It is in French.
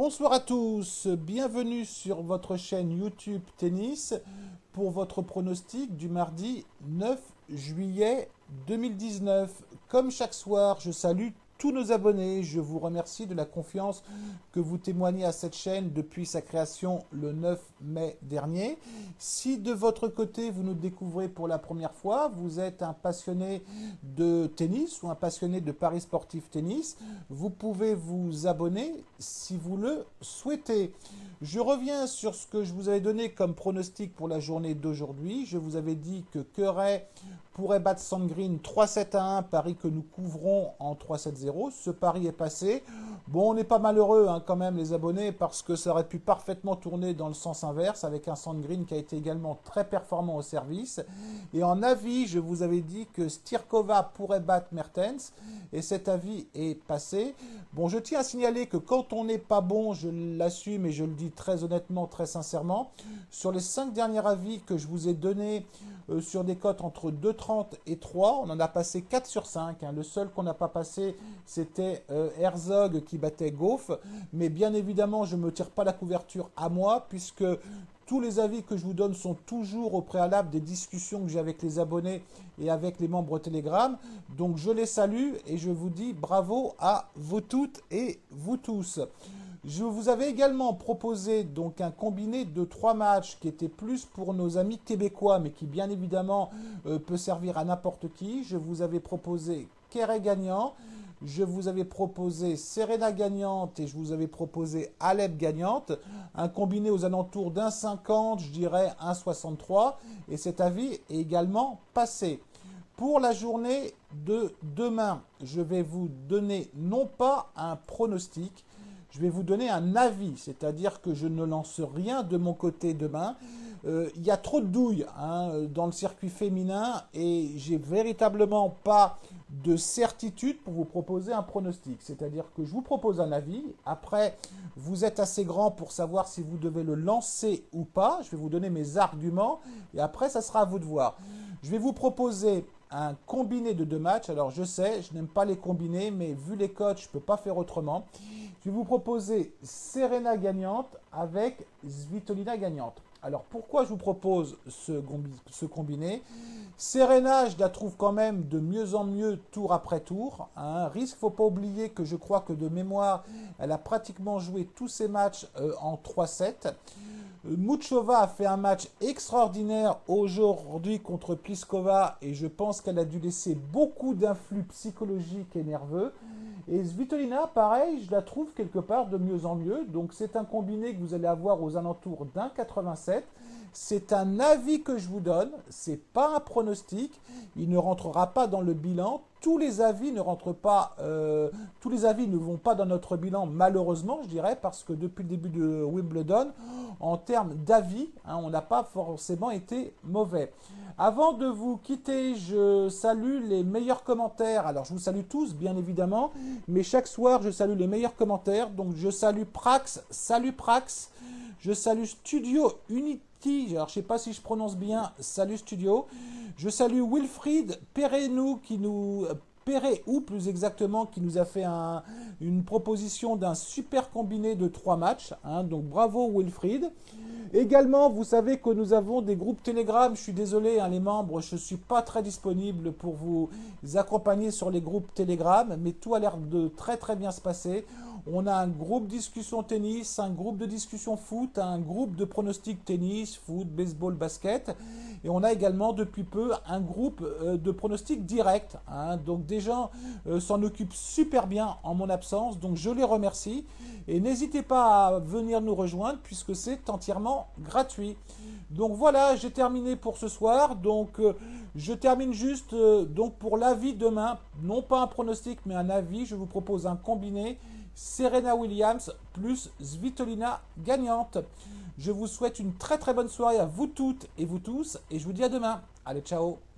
Bonsoir à tous, bienvenue sur votre chaîne YouTube Tennis pour votre pronostic du mardi 9 juillet 2019. Comme chaque soir, je salue tous nos abonnés. Je vous remercie de la confiance que vous témoignez à cette chaîne depuis sa création le 9 mai dernier. Si de votre côté, vous nous découvrez pour la première fois, vous êtes un passionné de tennis ou un passionné de paris sportif tennis, vous pouvez vous abonner si vous le souhaitez. Je reviens sur ce que je vous avais donné comme pronostic pour la journée d'aujourd'hui. Je vous avais dit que Curry pourrait battre Sandgren 3-7 à 1, pari que nous couvrons en 3-7-0. Ce pari est passé. Bon, on n'est pas malheureux quand même les abonnés parce que ça aurait pu parfaitement tourner dans le sens inverse avec un Sandgren qui a été également très performant au service. Et en avis, je vous avais dit que Styrkova pourrait battre Mertens et cet avis est passé. Bon, je tiens à signaler que quand on n'est pas bon, je l'assume et je le dis très honnêtement, très sincèrement, sur les 5 derniers avis que je vous ai donnés sur des cotes entre 2,30 et 3, on en a passé 4 sur 5. Le seul qu'on n'a pas passé, c'était Herzog qui battait Gauff. Mais bien évidemment, je ne me tire pas la couverture à moi, puisque tous les avis que je vous donne sont toujours au préalable des discussions que j'ai avec les abonnés et avec les membres Telegram. Donc je les salue et je vous dis bravo à vous toutes et vous tous. Je vous avais également proposé donc un combiné de 3 matchs qui était plus pour nos amis québécois, mais qui bien évidemment peut servir à n'importe qui. Je vous avais proposé Kerry gagnant, je vous avais proposé Serena gagnante et je vous avais proposé Alep gagnante. Un combiné aux alentours d'1,50, je dirais 1,63. Et cet avis est également passé. Pour la journée de demain, je vais vous donner non pas un pronostic, je vais vous donner un avis, c'est-à-dire que je ne lance rien de mon côté demain. Il y a trop de douilles dans le circuit féminin et j'ai véritablement pas de certitude pour vous proposer un pronostic. C'est-à-dire que je vous propose un avis. Après, vous êtes assez grand pour savoir si vous devez le lancer ou pas. Je vais vous donner mes arguments et après, ça sera à vous de voir. Je vais vous proposer un combiné de 2 matchs. Alors, je sais, je n'aime pas les combinés, mais vu les cotes, je ne peux pas faire autrement. Je vais vous proposer Serena gagnante avec Svitolina gagnante. Alors, pourquoi je vous propose ce combiné? Serena, je la trouve quand même de mieux en mieux tour après tour. Risque, il ne faut pas oublier que je crois que de mémoire, elle a pratiquement joué tous ses matchs en 3-7. Muchova a fait un match extraordinaire aujourd'hui contre Pliskova et je pense qu'elle a dû laisser beaucoup d'influx psychologiques et nerveux. Et Svitolina, pareil, je la trouve quelque part de mieux en mieux. Donc c'est un combiné que vous allez avoir aux alentours d'1,87. C'est un avis que je vous donne, c'est pas un pronostic. Il ne rentrera pas dans le bilan. Tous les avis ne rentrent pas, tous les avis ne vont pas dans notre bilan, malheureusement, je dirais, parce que depuis le début de Wimbledon, en termes d'avis, on n'a pas forcément été mauvais. Avant de vous quitter, je salue les meilleurs commentaires. Alors, je vous salue tous, bien évidemment, mais chaque soir, je salue les meilleurs commentaires. Donc, je salue Prax, salut Prax. Je salue Studio Unity, alors je ne sais pas si je prononce bien, salut Studio. Je salue Wilfried Perrenou qui nous... Perret-ou plus exactement, qui nous a fait une proposition d'un super combiné de 3 matchs. Donc bravo Wilfried. Également, vous savez que nous avons des groupes Telegram. Je suis désolé, les membres, je ne suis pas très disponible pour vous accompagner sur les groupes Telegram, mais tout a l'air de très très bien se passer. On a un groupe discussion tennis, un groupe de discussion foot, un groupe de pronostic tennis, foot, baseball, basket. Et on a également depuis peu un groupe de pronostic direct. Donc des gens s'en occupent super bien en mon absence. Donc je les remercie. Et n'hésitez pas à venir nous rejoindre puisque c'est entièrement gratuit. Donc voilà, j'ai terminé pour ce soir. Donc je termine juste donc pour l'avis demain. Non pas un pronostic mais un avis. Je vous propose un combiné. Serena Williams plus Svitolina gagnante. Je vous souhaite une très très bonne soirée à vous toutes et vous tous et je vous dis à demain. Allez, ciao!